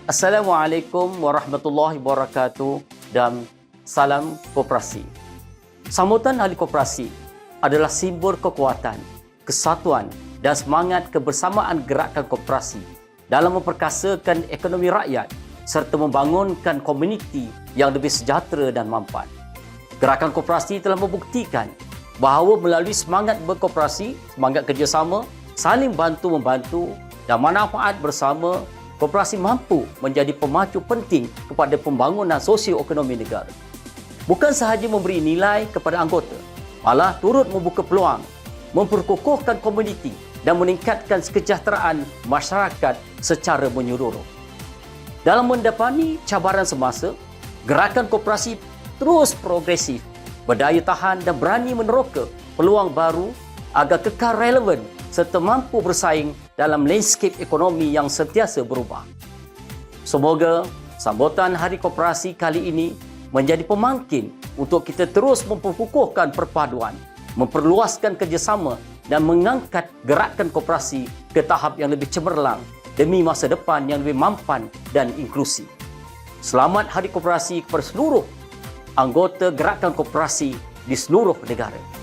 Assalamualaikum warahmatullahi wabarakatuh dan salam koperasi. Sambutan Hari Koperasi adalah simbol kekuatan, kesatuan dan semangat kebersamaan gerakan koperasi dalam memperkasakan ekonomi rakyat serta membangunkan komuniti yang lebih sejahtera dan mampan. Gerakan koperasi telah membuktikan bahawa melalui semangat berkoperasi, semangat kerjasama, saling bantu-membantu dan manfaat bersama, koperasi mampu menjadi pemacu penting kepada pembangunan sosioekonomi negara. Bukan sahaja memberi nilai kepada anggota, malah turut membuka peluang, memperkukuhkan komuniti dan meningkatkan kesejahteraan masyarakat secara menyeluruh. Dalam mendapati cabaran semasa, gerakan koperasi terus progresif, berdaya tahan dan berani meneroka peluang baru agar kekal relevan serta mampu bersaing dalam landscape ekonomi yang sentiasa berubah. Semoga sambutan Hari Koperasi kali ini menjadi pemangkin untuk kita terus memperkukuhkan perpaduan, memperluaskan kerjasama dan mengangkat gerakan koperasi ke tahap yang lebih cemerlang demi masa depan yang lebih mampan dan inklusif. Selamat Hari Koperasi kepada seluruh anggota gerakan koperasi di seluruh negara.